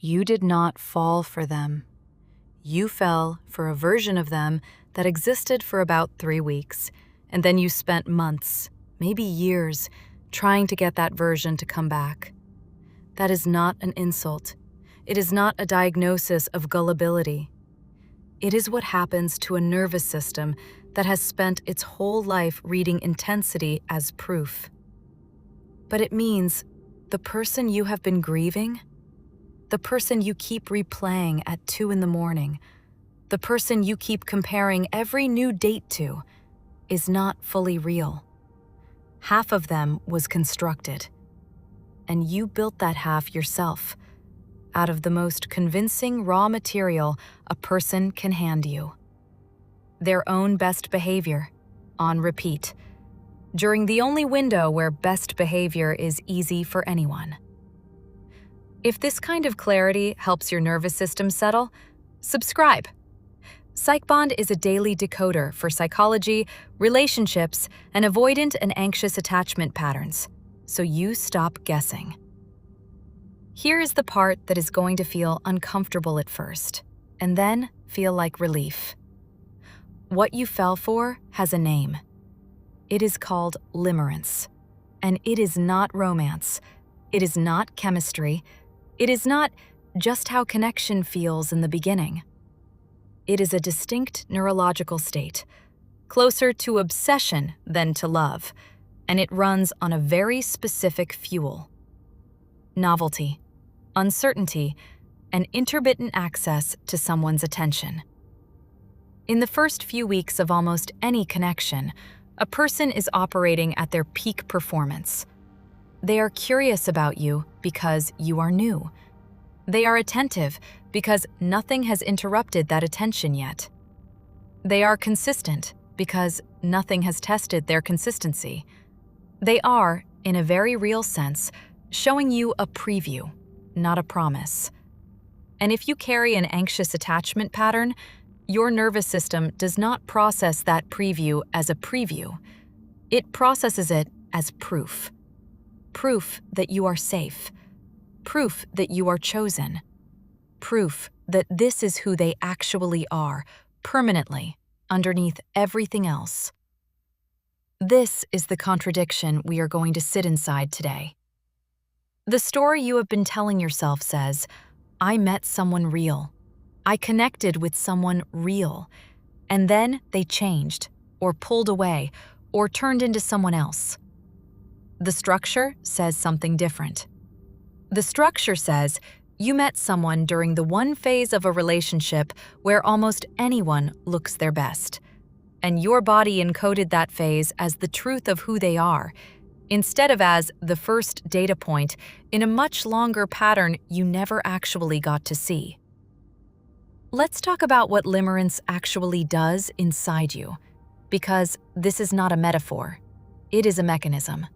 You did not fall for them. You fell for a version of them that existed for about 3 weeks, and then you spent months, maybe years, trying to get that version to come back. That is not an insult. It is not a diagnosis of gullibility. It is what happens to a nervous system that has spent its whole life reading intensity as proof. But it means the person you have been grieving, the person you keep replaying at 2 a.m, the person you keep comparing every new date to, is not fully real. Half of them was constructed, and you built that half yourself, out of the most convincing raw material a person can hand you. Their own best behavior, on repeat, during the only window where best behavior is easy for anyone. If this kind of clarity helps your nervous system settle, subscribe. PsychBond is a daily decoder for psychology, relationships, and avoidant and anxious attachment patterns, so you stop guessing. Here is the part that is going to feel uncomfortable at first, and then feel like relief. What you fell for has a name. It is called limerence, and it is not romance. It is not chemistry. It is not just how connection feels in the beginning. It is a distinct neurological state, closer to obsession than to love, and it runs on a very specific fuel: novelty, uncertainty, and intermittent access to someone's attention. In the first few weeks of almost any connection, a person is operating at their peak performance. They are curious about you because you are new. They are attentive because nothing has interrupted that attention yet. They are consistent because nothing has tested their consistency. They are, in a very real sense, showing you a preview, not a promise. And if you carry an anxious attachment pattern, your nervous system does not process that preview as a preview. It processes it as proof. Proof that you are safe. Proof that you are chosen. Proof that this is who they actually are, permanently, underneath everything else. This is the contradiction we are going to sit inside today. The story you have been telling yourself says, I met someone real. I connected with someone real. And then they changed, or pulled away, or turned into someone else. The structure says something different. The structure says you met someone during the one phase of a relationship where almost anyone looks their best, and your body encoded that phase as the truth of who they are, instead of as the first data point in a much longer pattern you never actually got to see. Let's talk about what limerence actually does inside you, because this is not a metaphor. It is a mechanism.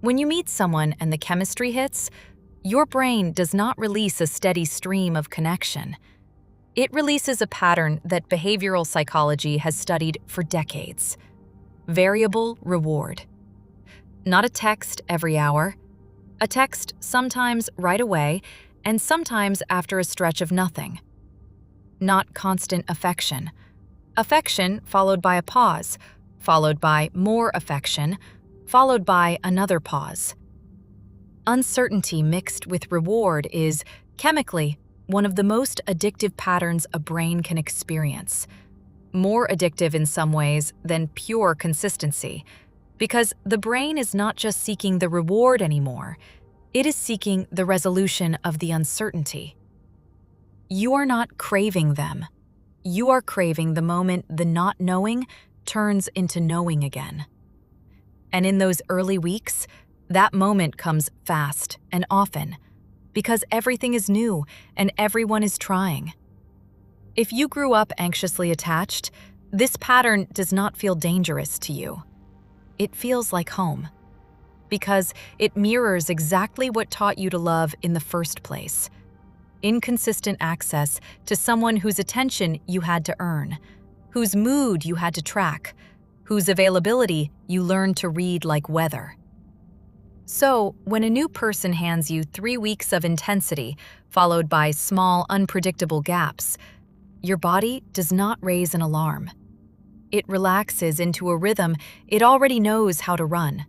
When you meet someone and the chemistry hits, your brain does not release a steady stream of connection. It releases a pattern that behavioral psychology has studied for decades: variable reward. Not a text every hour, a text sometimes right away, and sometimes after a stretch of nothing. Not constant affection. Affection followed by a pause, followed by more affection, followed by another pause. Uncertainty mixed with reward is, chemically, one of the most addictive patterns a brain can experience. More addictive in some ways than pure consistency, because the brain is not just seeking the reward anymore, it is seeking the resolution of the uncertainty. You are not craving them. You are craving the moment the not knowing turns into knowing again. And in those early weeks, that moment comes fast and often, because everything is new and everyone is trying. If you grew up anxiously attached, this pattern does not feel dangerous to you. It feels like home, because it mirrors exactly what taught you to love in the first place: inconsistent access to someone whose attention you had to earn, whose mood you had to track, whose availability you learned to read like weather. So, when a new person hands you 3 weeks of intensity, followed by small, unpredictable gaps, your body does not raise an alarm. It relaxes into a rhythm it already knows how to run.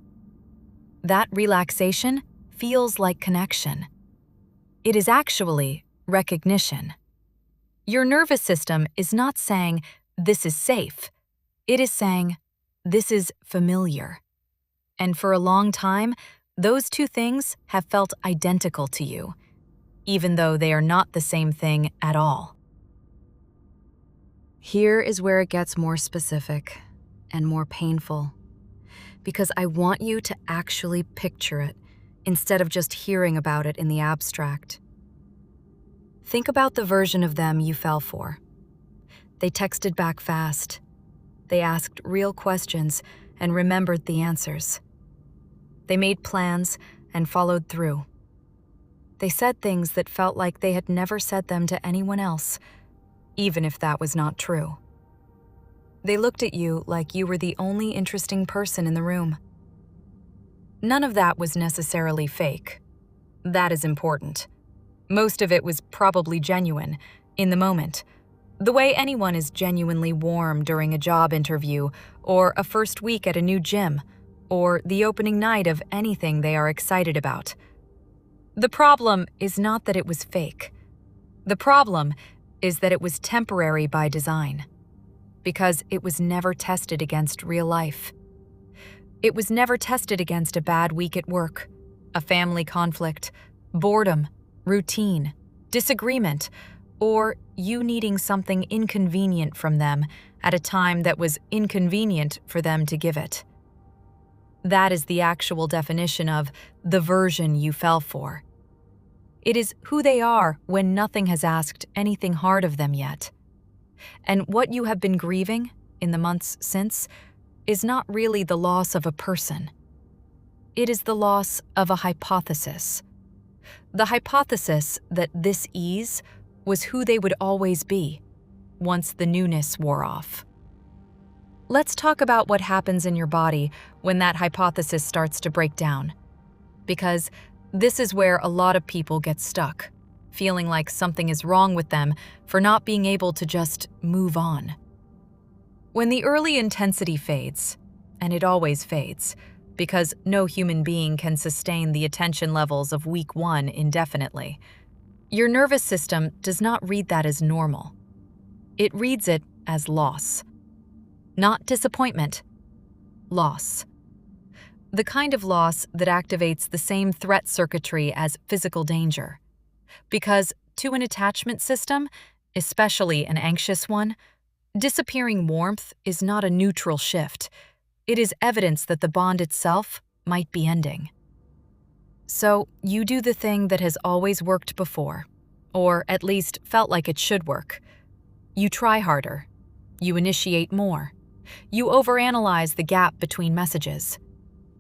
That relaxation feels like connection. It is actually recognition. Your nervous system is not saying, "This is safe." It is saying, "This is familiar." And for a long time, those two things have felt identical to you, even though they are not the same thing at all. Here is where it gets more specific and more painful, because I want you to actually picture it instead of just hearing about it in the abstract. Think about the version of them you fell for. They texted back fast. They asked real questions and remembered the answers. They made plans and followed through. They said things that felt like they had never said them to anyone else, even if that was not true. They looked at you like you were the only interesting person in the room. None of that was necessarily fake. That is important. Most of it was probably genuine, in the moment, the way anyone is genuinely warm during a job interview or a first week at a new gym, or the opening night of anything they are excited about. The problem is not that it was fake. The problem is that it was temporary by design, because it was never tested against real life. It was never tested against a bad week at work, a family conflict, boredom, routine, disagreement, or you needing something inconvenient from them at a time that was inconvenient for them to give it. That is the actual definition of the version you fell for. It is who they are when nothing has asked anything hard of them yet. And what you have been grieving in the months since is not really the loss of a person. It is the loss of a hypothesis. The hypothesis that this ease was who they would always be once the newness wore off. Let's talk about what happens in your body when that hypothesis starts to break down. Because this is where a lot of people get stuck, feeling like something is wrong with them for not being able to just move on. When the early intensity fades, and it always fades, because no human being can sustain the attention levels of week 1 indefinitely, your nervous system does not read that as normal. It reads it as loss. Not disappointment, loss. The kind of loss that activates the same threat circuitry as physical danger. Because to an attachment system, especially an anxious one, disappearing warmth is not a neutral shift. It is evidence that the bond itself might be ending. So you do the thing that has always worked before, or at least felt like it should work. You try harder. You initiate more. You overanalyze the gap between messages.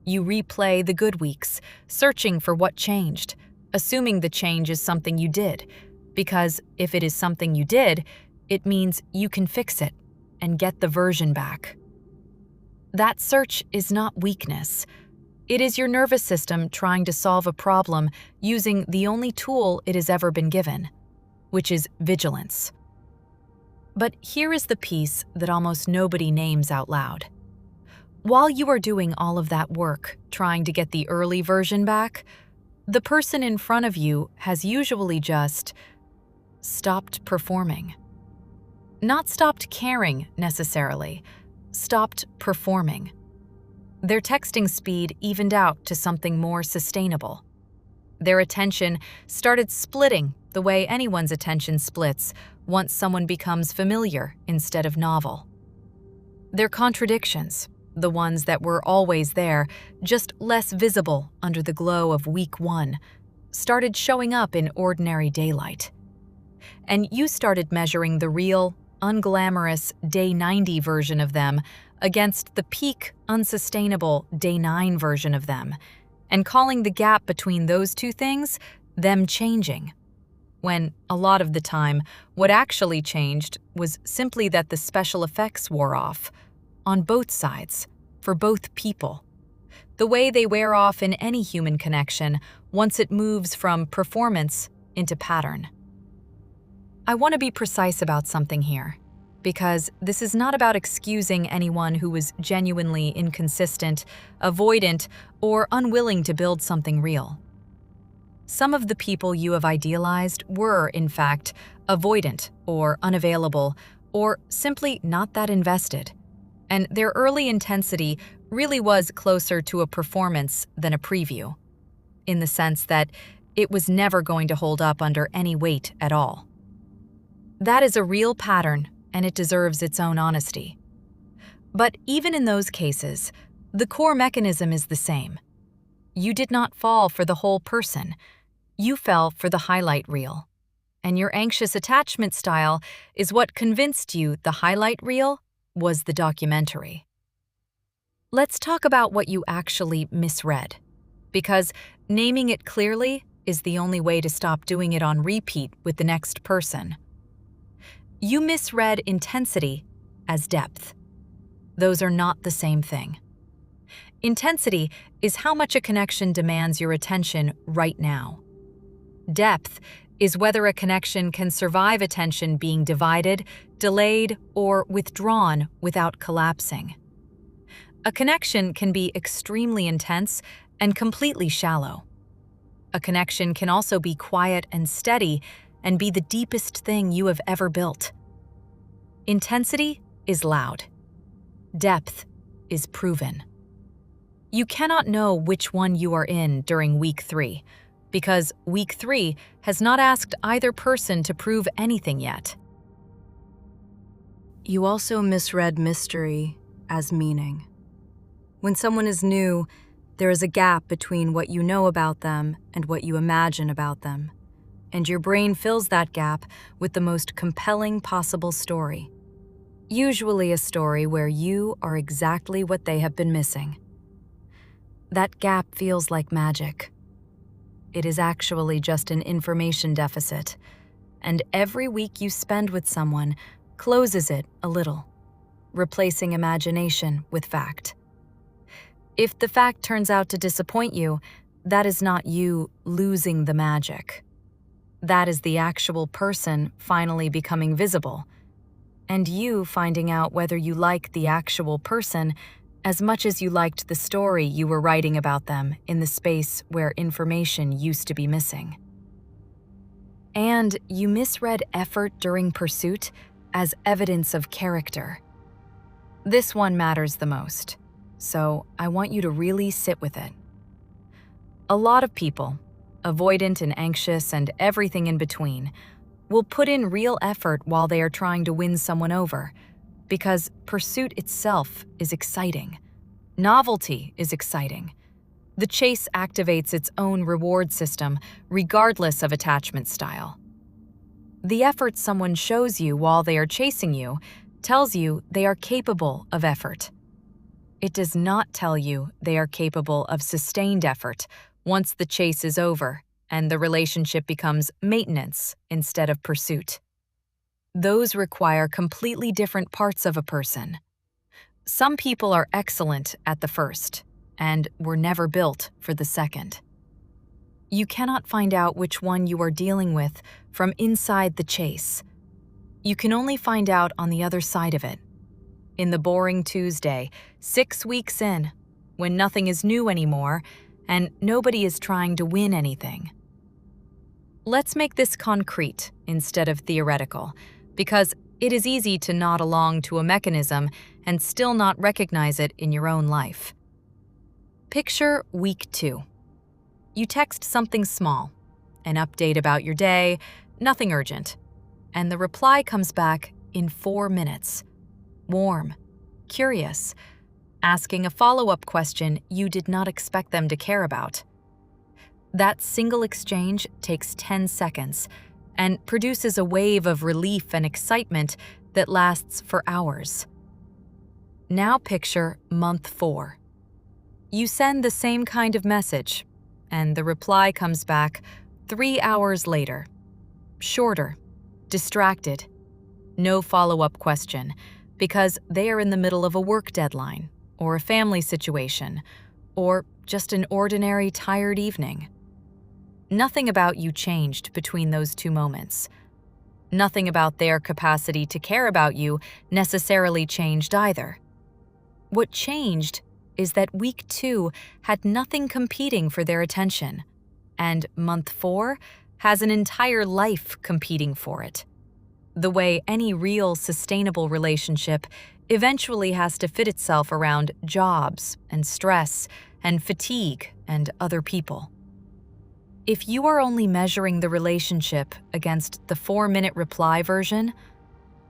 You replay the good weeks, searching for what changed, assuming the change is something you did, because if it is something you did, it means you can fix it and get the version back. That search is not weakness. It is your nervous system trying to solve a problem using the only tool it has ever been given, which is vigilance. But here is the piece that almost nobody names out loud. While you are doing all of that work, trying to get the early version back, the person in front of you has usually just stopped performing. Not stopped caring, necessarily. Stopped performing. Their texting speed evened out to something more sustainable. Their attention started splitting the way anyone's attention splits once someone becomes familiar instead of novel. Their contradictions, the ones that were always there, just less visible under the glow of week 1, started showing up in ordinary daylight. And you started measuring the real, unglamorous day 90 version of them against the peak, unsustainable day 9 version of them, and calling the gap between those two things them changing. When, a lot of the time, what actually changed was simply that the special effects wore off, on both sides, for both people. the way they wear off in any human connection once it moves from performance into pattern. I want to be precise about something here, because this is not about excusing anyone who was genuinely inconsistent, avoidant, or unwilling to build something real. Some of the people you have idealized were, in fact, avoidant or unavailable, or simply not that invested, and their early intensity really was closer to a performance than a preview, in the sense that it was never going to hold up under any weight at all. That is a real pattern, and it deserves its own honesty. But even in those cases, the core mechanism is the same. You did not fall for the whole person. You fell for the highlight reel. And your anxious attachment style is what convinced you the highlight reel was the documentary. Let's talk about what you actually misread, because naming it clearly is the only way to stop doing it on repeat with the next person. You misread intensity as depth. Those are not the same thing. Intensity is how much a connection demands your attention right now. Depth is whether a connection can survive attention being divided, delayed, or withdrawn without collapsing. A connection can be extremely intense and completely shallow. A connection can also be quiet and steady and be the deepest thing you have ever built. Intensity is loud. Depth is proven. You cannot know which one you are in during week 3, because week 3 has not asked either person to prove anything yet. You also misread mystery as meaning. When someone is new, there is a gap between what you know about them and what you imagine about them, and your brain fills that gap with the most compelling possible story. Usually a story where you are exactly what they have been missing. That gap feels like magic. It is actually just an information deficit, and every week you spend with someone closes it a little, replacing imagination with fact. If the fact turns out to disappoint you, that is not you losing the magic. That is the actual person finally becoming visible, and you finding out whether you like the actual person as much as you liked the story you were writing about them in the space where information used to be missing. And you misread effort during pursuit as evidence of character. This one matters the most, so I want you to really sit with it. A lot of people, avoidant and anxious and everything in between, will put in real effort while they are trying to win someone over, because pursuit itself is exciting. Novelty is exciting. The chase activates its own reward system, regardless of attachment style. The effort someone shows you while they are chasing you tells you they are capable of effort. It does not tell you they are capable of sustained effort once the chase is over and the relationship becomes maintenance instead of pursuit. Those require completely different parts of a person. Some people are excellent at the first and were never built for the second. You cannot find out which one you are dealing with from inside the chase. You can only find out on the other side of it. In the boring Tuesday, 6 weeks in, when nothing is new anymore and nobody is trying to win anything. Let's make this concrete instead of theoretical, because it is easy to nod along to a mechanism and still not recognize it in your own life. Picture week 2. You text something small, an update about your day, nothing urgent, and the reply comes back in 4 minutes. Warm, curious, asking a follow-up question you did not expect them to care about. That single exchange takes 10 seconds and produces a wave of relief and excitement that lasts for hours. Now picture month 4. You send the same kind of message, and the reply comes back 3 hours later. Shorter, distracted, no follow-up question, because they are in the middle of a work deadline, or a family situation, or just an ordinary tired evening. Nothing about you changed between those two moments. Nothing about their capacity to care about you necessarily changed either. What changed is that week 2 had nothing competing for their attention, and month 4 has an entire life competing for it. The way any real sustainable relationship eventually has to fit itself around jobs and stress and fatigue and other people. If you are only measuring the relationship against the 4-minute reply version,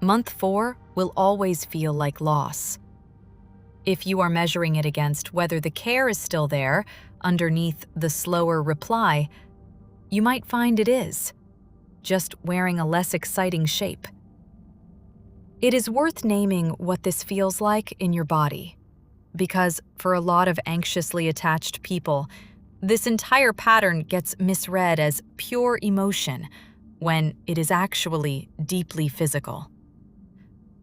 month 4 will always feel like loss. If you are measuring it against whether the care is still there underneath the slower reply, you might find it is, just wearing a less exciting shape. It is worth naming what this feels like in your body, because for a lot of anxiously attached people, this entire pattern gets misread as pure emotion when it is actually deeply physical.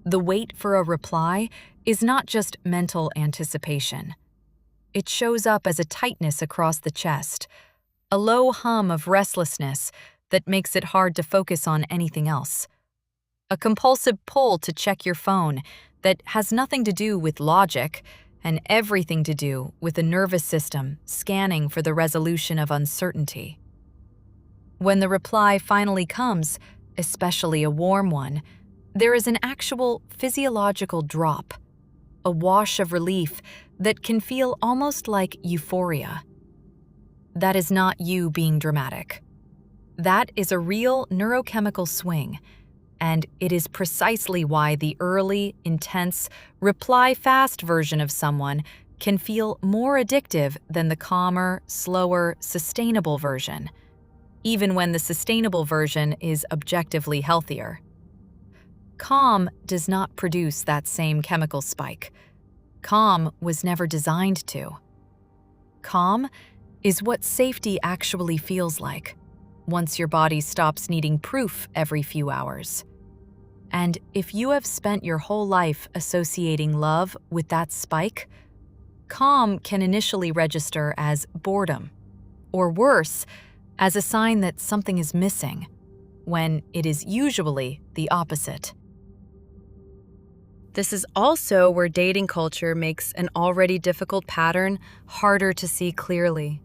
The wait for a reply is not just mental anticipation. It shows up as a tightness across the chest, a low hum of restlessness that makes it hard to focus on anything else, a compulsive pull to check your phone that has nothing to do with logic and everything to do with the nervous system scanning for the resolution of uncertainty. When the reply finally comes, especially a warm one, there is an actual physiological drop, a wash of relief that can feel almost like euphoria. That is not you being dramatic. That is a real neurochemical swing, and it is precisely why the early, intense, reply-fast version of someone can feel more addictive than the calmer, slower, sustainable version, even when the sustainable version is objectively healthier. Calm does not produce that same chemical spike. Calm was never designed to. Calm is what safety actually feels like, once your body stops needing proof every few hours. And if you have spent your whole life associating love with that spike, calm can initially register as boredom, or worse, as a sign that something is missing, when it is usually the opposite. This is also where dating culture makes an already difficult pattern harder to see clearly.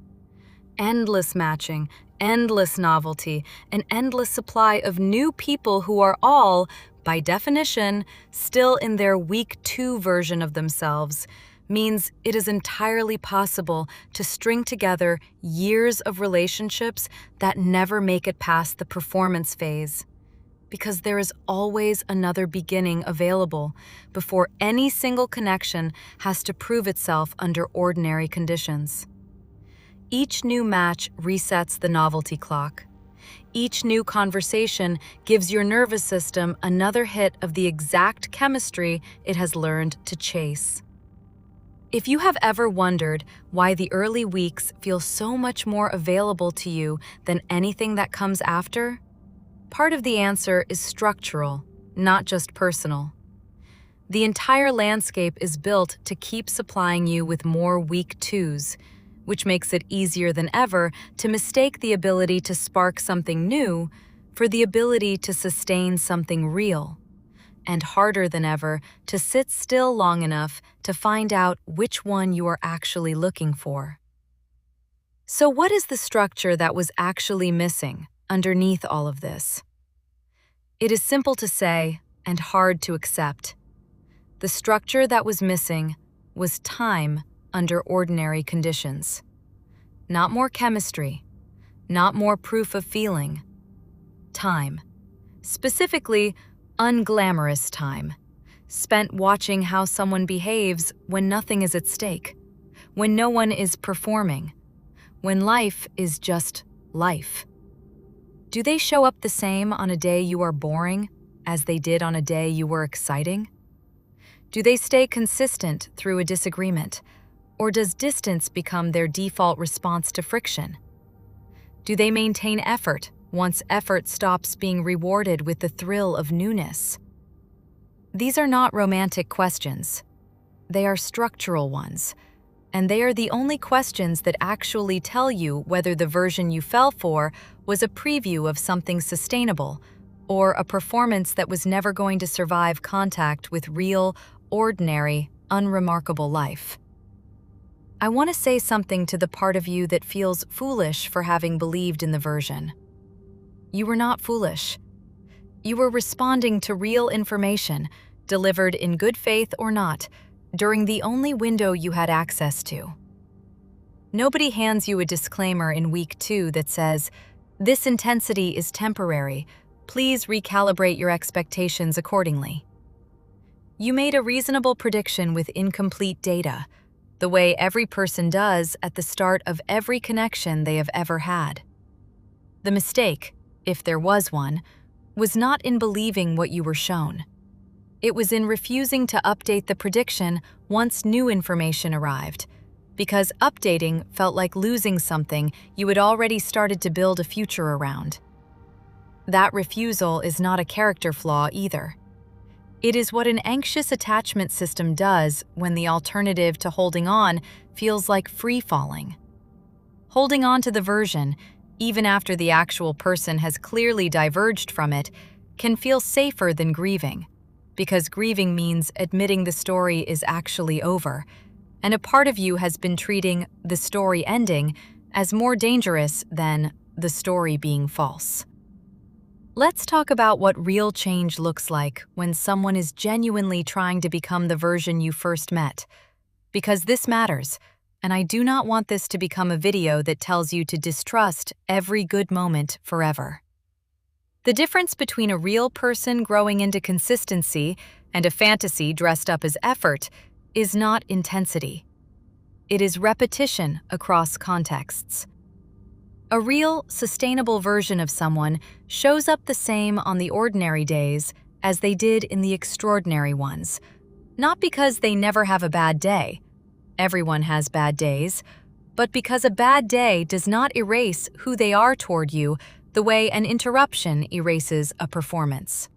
Endless matching, endless novelty, an endless supply of new people who are all, by definition, still in their week 2 version of themselves, means it is entirely possible to string together years of relationships that never make it past the performance phase. Because there is always another beginning available before any single connection has to prove itself under ordinary conditions. Each new match resets the novelty clock. Each new conversation gives your nervous system another hit of the exact chemistry it has learned to chase. If you have ever wondered why the early weeks feel so much more available to you than anything that comes after, part of the answer is structural, not just personal. The entire landscape is built to keep supplying you with more week 2s, which makes it easier than ever to mistake the ability to spark something new for the ability to sustain something real, and harder than ever to sit still long enough to find out which one you are actually looking for. So what is the structure that was actually missing underneath all of this? It is simple to say and hard to accept. The structure that was missing was time under ordinary conditions. Not more chemistry, not more proof of feeling. Time. Specifically, unglamorous time, spent watching how someone behaves when nothing is at stake, when no one is performing, when life is just life. Do they show up the same on a day you are boring as they did on a day you were exciting? Do they stay consistent through a disagreement, or does distance become their default response to friction? Do they maintain effort once effort stops being rewarded with the thrill of newness? These are not romantic questions. They are structural ones, And they are the only questions that actually tell you whether the version you fell for was a preview of something sustainable or a performance that was never going to survive contact with real, ordinary, unremarkable life. I want to say something to the part of you that feels foolish for having believed in the version. You were not foolish. You were responding to real information, delivered in good faith or not, during the only window you had access to. Nobody hands you a disclaimer in week 2 that says, "This intensity is temporary. Please recalibrate your expectations accordingly." You made a reasonable prediction with incomplete data, the way every person does at the start of every connection they have ever had. The mistake, if there was one, was not in believing what you were shown. It was in refusing to update the prediction once new information arrived, because updating felt like losing something you had already started to build a future around. That refusal is not a character flaw either. It is what an anxious attachment system does when the alternative to holding on feels like free-falling. Holding on to the version, even after the actual person has clearly diverged from it, can feel safer than grieving, because grieving means admitting the story is actually over, and a part of you has been treating the story ending as more dangerous than the story being false. Let's talk about what real change looks like when someone is genuinely trying to become the version you first met, because this matters, and I do not want this to become a video that tells you to distrust every good moment forever. The difference between a real person growing into consistency and a fantasy dressed up as effort is not intensity. It is repetition across contexts. A real, sustainable version of someone shows up the same on the ordinary days as they did in the extraordinary ones, not because they never have a bad day. Everyone has bad days, but because a bad day does not erase who they are toward you the way an interruption erases a performance.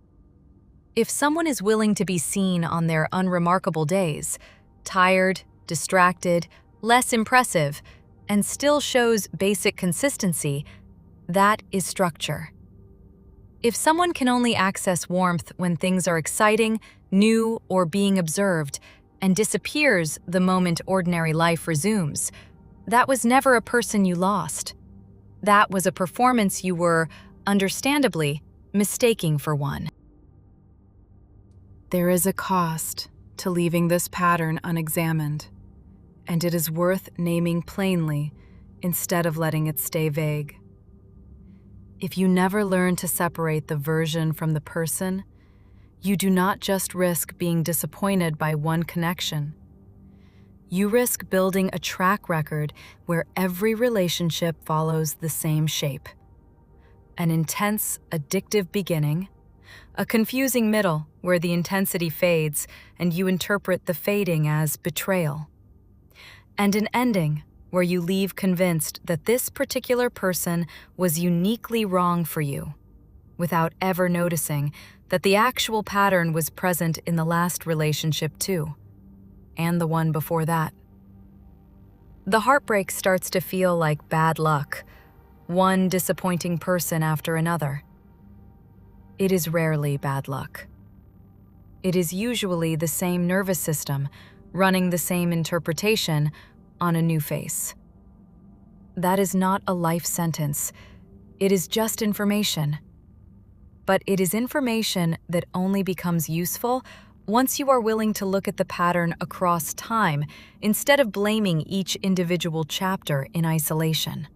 If someone is willing to be seen on their unremarkable days, tired, distracted, less impressive, and still shows basic consistency, that is structure. If someone can only access warmth when things are exciting, new, or being observed, and disappears the moment ordinary life resumes, that was never a person you lost. That was a performance you were, understandably, mistaking for one. There is a cost to leaving this pattern unexamined, and it is worth naming plainly instead of letting it stay vague. If you never learn to separate the version from the person, you do not just risk being disappointed by one connection. You risk building a track record where every relationship follows the same shape. An intense, addictive beginning, a confusing middle where the intensity fades and you interpret the fading as betrayal, and an ending where you leave convinced that this particular person was uniquely wrong for you, without ever noticing that the actual pattern was present in the last relationship too, and the one before that. The heartbreak starts to feel like bad luck, one disappointing person after another. It is rarely bad luck. It is usually the same nervous system running the same interpretation on a new face. That is not a life sentence. It is just information. But it is information that only becomes useful once you are willing to look at the pattern across time instead of blaming each individual chapter in isolation.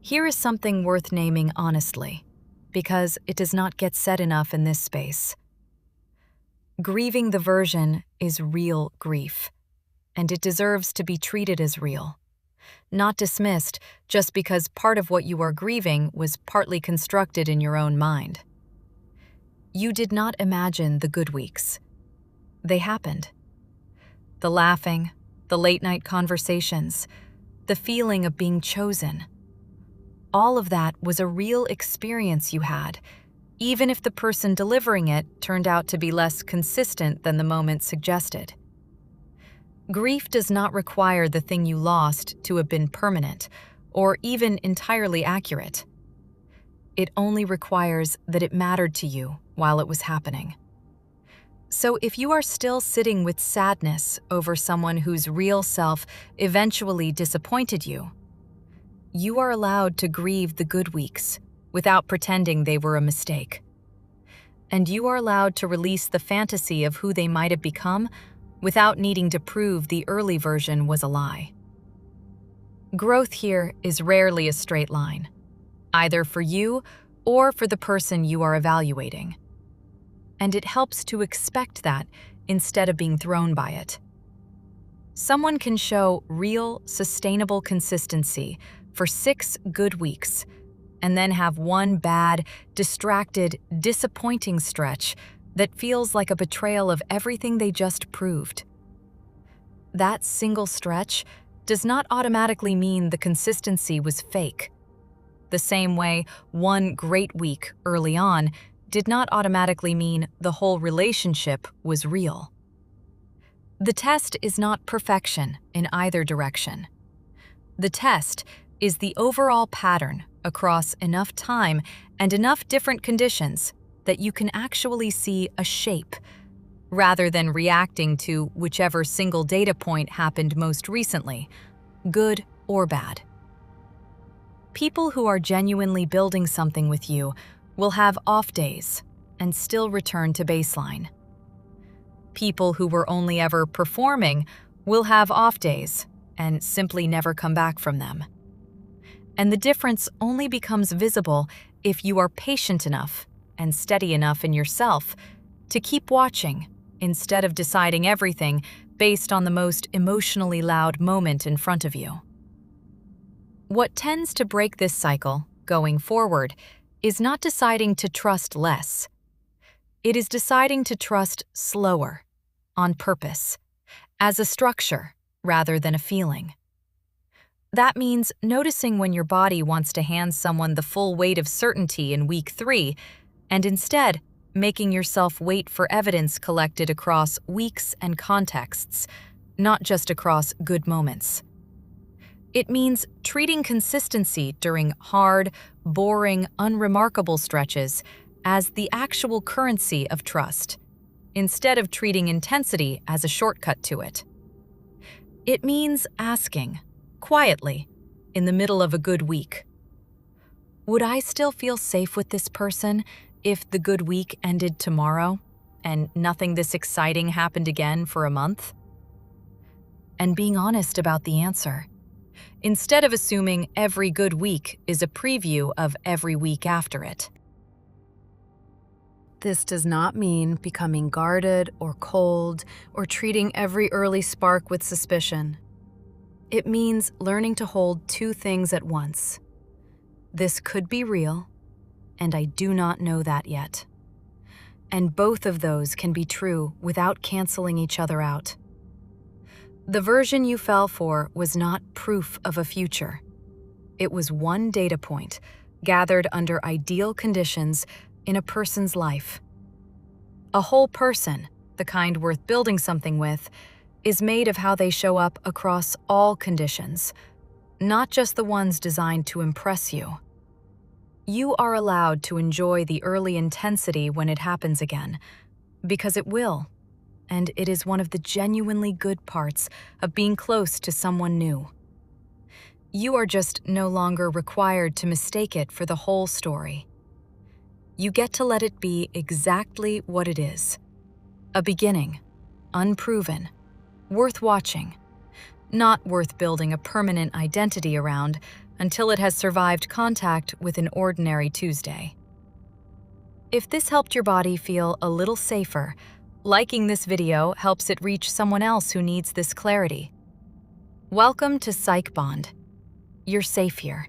Here is something worth naming honestly, because it does not get said enough in this space. Grieving the version is real grief, and it deserves to be treated as real, not dismissed just because part of what you are grieving was partly constructed in your own mind. You did not imagine the good weeks. They happened. The laughing, the late-night conversations, the feeling of being chosen. All of that was a real experience you had, even if the person delivering it turned out to be less consistent than the moment suggested. Grief does not require the thing you lost to have been permanent or even entirely accurate. It only requires that it mattered to you while it was happening. So if you are still sitting with sadness over someone whose real self eventually disappointed you, you are allowed to grieve the good weeks without pretending they were a mistake. And you are allowed to release the fantasy of who they might have become without needing to prove the early version was a lie. Growth here is rarely a straight line, either for you or for the person you are evaluating. And it helps to expect that instead of being thrown by it. Someone can show real, sustainable consistency for 6 good weeks and then have one bad, distracted, disappointing stretch that feels like a betrayal of everything they just proved. That single stretch does not automatically mean the consistency was fake. The same way one great week early on did not automatically mean the whole relationship was real. The test is not perfection in either direction. The test is the overall pattern across enough time and enough different conditions that you can actually see a shape, rather than reacting to whichever single data point happened most recently, good or bad. People who are genuinely building something with you will have off days and still return to baseline. People who were only ever performing will have off days and simply never come back from them. And the difference only becomes visible if you are patient enough and steady enough in yourself to keep watching instead of deciding everything based on the most emotionally loud moment in front of you. What tends to break this cycle, going forward, is not deciding to trust less. It is deciding to trust slower, on purpose, as a structure rather than a feeling. That means noticing when your body wants to hand someone the full weight of certainty in week 3, and instead making yourself wait for evidence collected across weeks and contexts, not just across good moments. It means treating consistency during hard, boring, unremarkable stretches as the actual currency of trust, instead of treating intensity as a shortcut to it. It means asking, quietly, in the middle of a good week, would I still feel safe with this person if the good week ended tomorrow and nothing this exciting happened again for a month? And being honest about the answer, instead of assuming every good week is a preview of every week after it. This does not mean becoming guarded or cold or treating every early spark with suspicion. It means learning to hold 2 things at once. This could be real, and I do not know that yet. And both of those can be true without canceling each other out. The version you fell for was not proof of a future. It was one data point, gathered under ideal conditions in a person's life. A whole person, the kind worth building something with, is made of how they show up across all conditions, not just the ones designed to impress you. You are allowed to enjoy the early intensity when it happens again, because it will, and it is one of the genuinely good parts of being close to someone new. You are just no longer required to mistake it for the whole story. You get to let it be exactly what it is: a beginning, unproven, worth watching, not worth building a permanent identity around until it has survived contact with an ordinary Tuesday. If this helped your body feel a little safer, liking this video helps it reach someone else who needs this clarity. Welcome to PsychBond. You're safe here.